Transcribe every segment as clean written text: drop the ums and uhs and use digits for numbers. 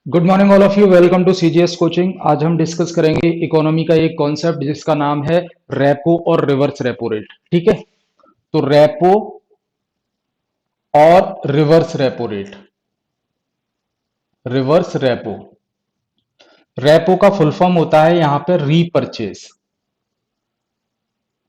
Good morning all of you. Welcome to CGS coaching. आज हम discuss करेंगे economy का एक कॉन्सेप्ट जिसका नाम है रेपो और रिवर्स रेपो रेट। ठीक है, तो रेपो और reverse repo rate. Reverse repo, repo का फुल फॉर्म होता है यहां पर रीपरचेज।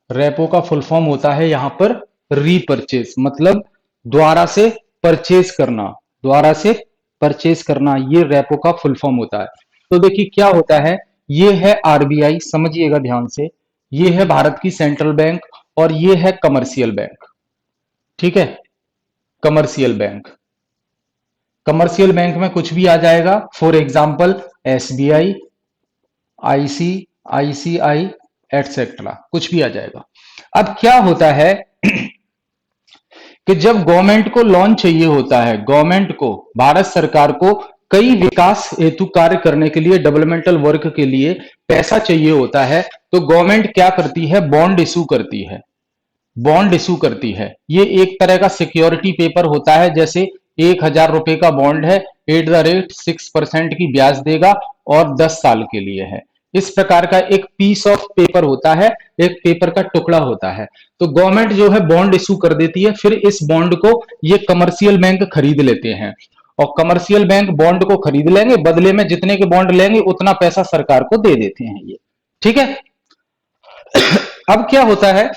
रेपो का फुल फॉर्म होता है यहां पर रीपरचेज, मतलब दोबारा से परचेज करना। दोबारा से परचेज करना, ये रेपो का फुल फॉर्म होता है। तो देखिए क्या होता है, ये है आरबीआई, समझिएगा ध्यान से। ये है भारत की सेंट्रल बैंक और ये है कमर्शियल बैंक। ठीक है, कमर्शियल बैंक। कमर्शियल बैंक में कुछ भी आ जाएगा, for example SBI, ICICI etcetera, कुछ भी आ जाएगा। अब क्या होता है कि जब गवर्नमेंट को लोन चाहिए होता है, गवर्नमेंट को, भारत सरकार को कई विकास हेतु कार्य करने के लिए, डेवलपमेंटल वर्क के लिए पैसा चाहिए होता है, तो गवर्नमेंट क्या करती है, बॉन्ड इशू करती है। बॉन्ड इशू करती है, ये एक तरह का सिक्योरिटी पेपर होता है। जैसे 1,000 रुपए का बॉन्ड है, एट द रेट 6% की ब्याज देगा और 10 साल के लिए है। इस प्रकार का एक पीस ऑफ पेपर होता है, एक पेपर का टुकड़ा होता है। तो गवर्नमेंट जो है बॉन्ड इशू कर देती है, फिर इस बॉन्ड को ये कमर्शियल बैंक खरीद लेते हैं और कमर्शियल बैंक बॉन्ड को खरीद लेंगे, बदले में जितने के बॉन्ड लेंगे उतना पैसा सरकार को दे देते हैं ये। ठीक है, अब क्या होता है,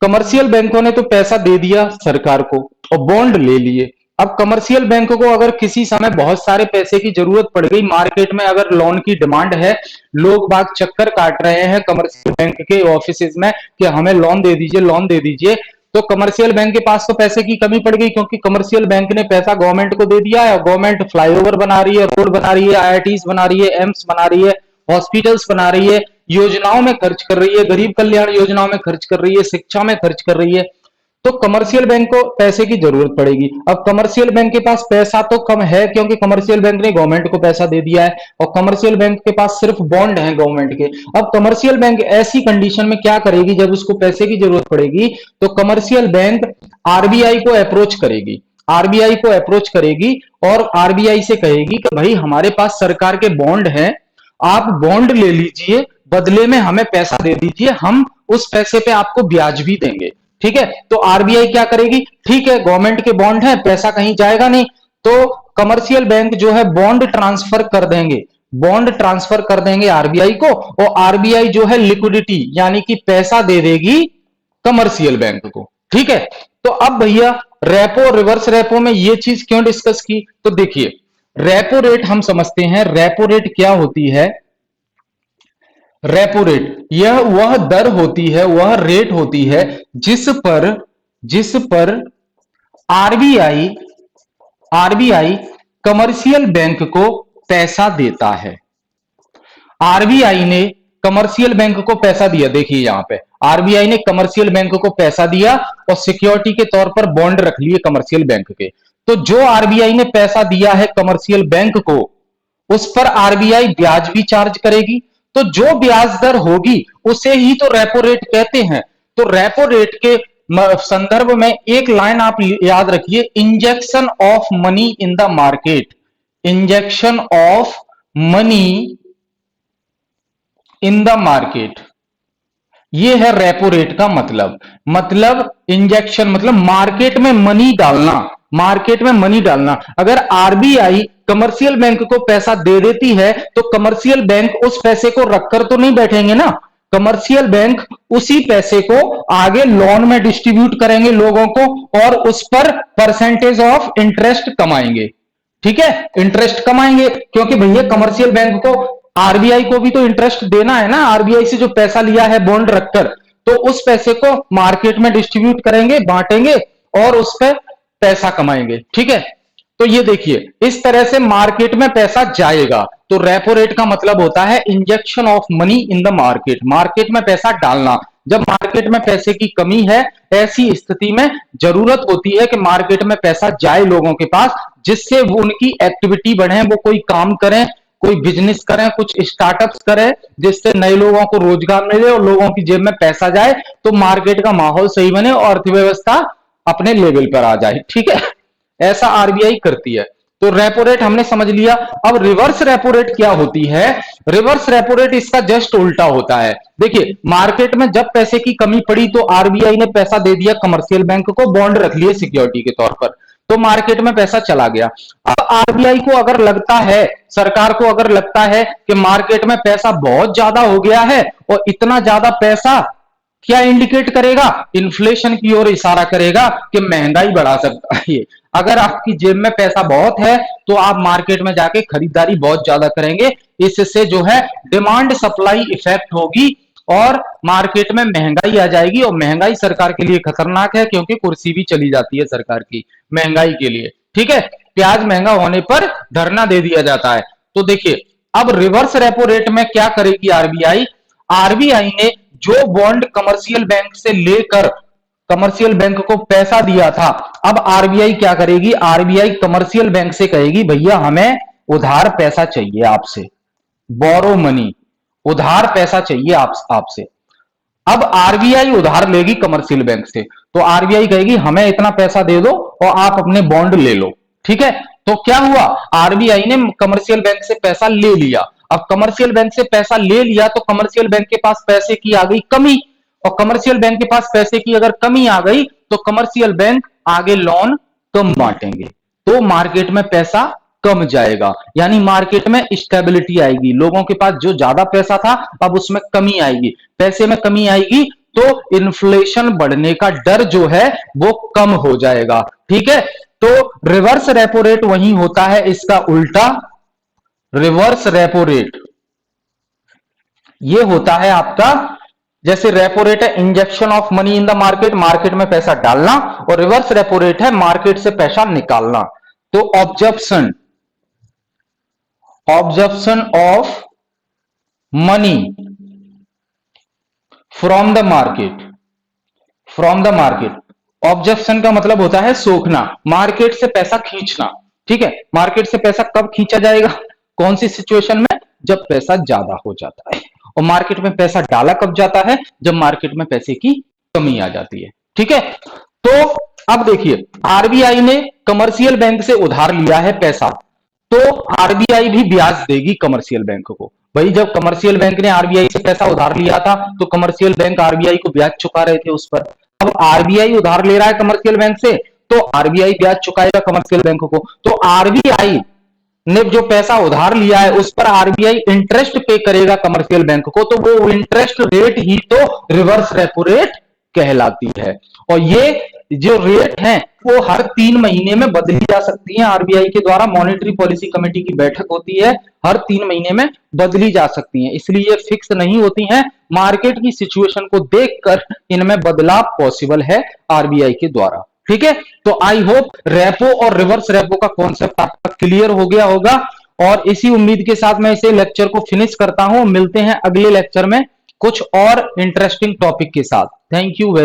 कमर्शियल बैंकों ने तो पैसा दे दिया सरकार को और बॉन्ड ले लिए। अब कमर्शियल बैंकों को अगर किसी समय बहुत सारे पैसे की जरूरत पड़ गई, मार्केट में अगर लोन की डिमांड है, लोग बाग चक्कर काट रहे हैं कमर्शियल बैंक के ऑफिस में कि हमें लोन दे दीजिए, लोन दे दीजिए, तो कमर्शियल बैंक के पास तो पैसे की कमी पड़ गई, क्योंकि कमर्शियल बैंक ने पैसा गवर्नमेंट को दे दिया है और गवर्नमेंट फ्लाईओवर बना रही है, रोड बना रही है, आईआईटीज बना रही है, एम्स बना रही है, हॉस्पिटल्स बना रही है, योजनाओं में खर्च कर रही है, गरीब कल्याण योजनाओं में खर्च कर रही है, शिक्षा में खर्च कर रही है। तो कमर्शियल बैंक को पैसे की जरूरत पड़ेगी। अब कमर्शियल बैंक के पास पैसा तो कम है, क्योंकि कमर्शियल बैंक ने गवर्नमेंट को पैसा दे दिया है और कमर्शियल बैंक के पास सिर्फ बॉन्ड है गवर्नमेंट के। अब कमर्शियल बैंक ऐसी कंडीशन में क्या करेगी, जब उसको पैसे की जरूरत पड़ेगी तो कमर्शियल बैंक आरबीआई को अप्रोच करेगी। आरबीआई को अप्रोच करेगी और आरबीआई से कहेगी कि भाई हमारे पास सरकार के बॉन्ड हैं, आप बॉन्ड ले लीजिए, बदले में हमें पैसा दे दीजिए, हम उस पैसे पे आपको ब्याज भी देंगे। ठीक है, तो आरबीआई क्या करेगी, ठीक है गवर्नमेंट के बॉन्ड है, पैसा कहीं जाएगा नहीं, तो कमर्शियल बैंक जो है बॉन्ड ट्रांसफर कर देंगे, बॉन्ड ट्रांसफर कर देंगे आरबीआई को, और आरबीआई जो है लिक्विडिटी यानी कि पैसा दे देगी कमर्शियल बैंक को। ठीक है, तो अब भैया रेपो रिवर्स रेपो में ये चीज क्यों डिस्कस की, तो देखिए रेपो रेट हम समझते हैं, रेपो रेट क्या होती है। रेपो रेट यह वह दर होती है, वह रेट होती है जिस पर आरबीआई आरबीआई कमर्शियल बैंक को पैसा देता है। आरबीआई ने कमर्शियल बैंक को पैसा दिया, देखिए यहां पे आरबीआई ने कमर्शियल बैंक को पैसा दिया और सिक्योरिटी के तौर पर बॉन्ड रख लिए कमर्शियल बैंक के। तो जो आरबीआई ने पैसा दिया है कमर्शियल बैंक को, उस पर आरबीआई ब्याज भी चार्ज करेगी। तो जो ब्याज दर होगी उसे ही तो रेपो रेट कहते हैं। तो रेपो रेट के संदर्भ में एक लाइन आप याद रखिए, injection of money in the market. Injection of money in the market, ये है रेपो रेट का मतलब इंजेक्शन मतलब मार्केट में मनी डालना, मार्केट में मनी डालना। अगर आरबीआई कमर्शियल बैंक को पैसा दे देती है तो कमर्शियल बैंक उस पैसे को रखकर तो नहीं बैठेंगे ना, कमर्शियल बैंक उसी पैसे को आगे लोन में डिस्ट्रीब्यूट करेंगे लोगों को और उस पर परसेंटेज ऑफ इंटरेस्ट कमाएंगे। ठीक है, इंटरेस्ट कमाएंगे, क्योंकि भैया कमर्शियल बैंक को, आरबीआई को भी तो इंटरेस्ट देना है ना, आरबीआई से जो पैसा लिया है बॉन्ड रखकर, तो उस पैसे को मार्केट में डिस्ट्रीब्यूट करेंगे, बांटेंगे और उस पर पैसा कमाएंगे। ठीक है, तो ये देखिए इस तरह से मार्केट में पैसा जाएगा। तो रेपो रेट का मतलब होता है injection of money in the market, market में पैसा डालना। जब मार्केट में पैसे की कमी है, ऐसी स्थिति में जरूरत होती है कि मार्केट में पैसा जाए लोगों के पास, जिससे वो उनकी एक्टिविटी बढ़े, वो कोई काम करें, कोई बिजनेस करें, कुछ स्टार्टअप्स करें, जिससे नए लोगों को रोजगार मिले और लोगों की जेब में पैसा जाए, तो मार्केट का माहौल सही बने और अर्थव्यवस्था अपने लेवल पर आ जाए। ठीक है, ऐसा आरबीआई करती है। तो रेपो रेट हमने समझ लिया। अब रिवर्स रेपो रेट क्या होती है? रिवर्स रेपो रेट इसका जस्ट उल्टा होता है। देखिए, मार्केट में जब पैसे की कमी पड़ी तो आरबीआई ने पैसा दे दिया कमर्शियल बैंक को, बॉन्ड रख लिए सिक्योरिटी के तौर पर, तो मार्केट में पैसा चला गया। अब आरबीआई को अगर लगता है, सरकार को अगर लगता है कि मार्केट में पैसा बहुत ज्यादा हो गया है, और इतना ज्यादा पैसा क्या इंडिकेट करेगा? इन्फ्लेशन की ओर इशारा करेगा कि महंगाई बढ़ा सकता है ये। अगर आपकी जेब में पैसा बहुत है तो आप मार्केट में जाके खरीदारी बहुत ज्यादा करेंगे, इससे जो है डिमांड सप्लाई इफेक्ट होगी और मार्केट में महंगाई आ जाएगी। और महंगाई सरकार के लिए खतरनाक है, क्योंकि कुर्सी भी चली जाती है सरकार की महंगाई के लिए। ठीक है, प्याज महंगा होने पर धरना दे दिया जाता है। तो देखिए, अब रिवर्स रेपो रेट में क्या करेगी आरबीआई? आरबीआई ने जो बॉन्ड कमर्शियल बैंक से लेकर कमर्शियल बैंक को पैसा दिया था, अब आरबीआई क्या करेगी? आरबीआई कमर्शियल बैंक से कहेगी, भैया हमें उधार पैसा चाहिए आपसे, बोरो मनी, उधार पैसा चाहिए आपसे। अब आरबीआई उधार लेगी कमर्शियल बैंक से, तो आरबीआई कहेगी हमें इतना पैसा दे दो और आप अपने बॉन्ड ले लो। ठीक है, तो क्या हुआ? आरबीआई ने कमर्शियल बैंक से पैसा ले लिया। अब कमर्शियल बैंक से पैसा ले लिया तो कमर्शियल बैंक के पास पैसे की आ गई कमी, और कमर्शियल बैंक के पास पैसे की अगर कमी आ गई तो कमर्शियल बैंक आगे लोन कम बांटेंगे, तो मार्केट में पैसा कम जाएगा, यानी मार्केट में स्टेबिलिटी आएगी। लोगों के पास जो ज्यादा पैसा था अब उसमें कमी आएगी, पैसे में कमी आएगी, तो इन्फ्लेशन बढ़ने का डर जो है वो कम हो जाएगा। ठीक है, तो रिवर्स रेपो रेट वही होता है इसका उल्टा। रिवर्स रेपो रेट ये होता है आपका, जैसे रेपो रेट है injection of money in the market, market में पैसा डालना, और रिवर्स रेपो रेट है मार्केट से पैसा निकालना। तो absorption of money from the market. Objection का मतलब होता है सोखना, मार्केट से पैसा खींचना। ठीक है, मार्केट से पैसा कब खींचा जाएगा? कौन सी सिचुएशन में? जब पैसा ज्यादा हो जाता है। और मार्केट में पैसा डाला कब जाता है? जब मार्केट में पैसे की कमी आ जाती है। ठीक है, तो अब देखिए, आरबीआई ने कमर्शियल बैंक से उधार लिया है पैसा, तो आरबीआई भी ब्याज देगी कमर्शियल बैंक को। भाई, जब कमर्शियल बैंक ने आरबीआई से पैसा उधार लिया था तो कमर्शियल बैंक आरबीआई को ब्याज चुका रहे थे उस पर। अब आरबीआई उधार ले रहा है कमर्शियल बैंक से, तो आरबीआई ब्याज चुकाएगा कमर्शियल बैंक को। तो आरबीआई ने जो पैसा उधार लिया है उस पर आरबीआई इंटरेस्ट पे करेगा कमर्शियल बैंक को, तो वो इंटरेस्ट रेट ही तो रिवर्स रेपो रेट कहलाती है। और ये जो रेट है वो हर 3 महीने में बदली जा सकती है। आरबीआई के द्वारा मॉनेटरी पॉलिसी कमेटी की बैठक होती है, हर 3 महीने में बदली जा सकती है, इसलिए ये फिक्स नहीं होती हैं। मार्केट की सिचुएशन को देखकर इनमें बदलाव पॉसिबल है आरबीआई के द्वारा। ठीक है, तो आई होप रेपो और रिवर्स रेपो का कॉन्सेप्ट आपका क्लियर हो गया होगा, और इसी उम्मीद के साथ मैं इसे लेक्चर को फिनिश करता हूं। मिलते हैं अगले लेक्चर में कुछ और इंटरेस्टिंग टॉपिक के साथ। Thank you very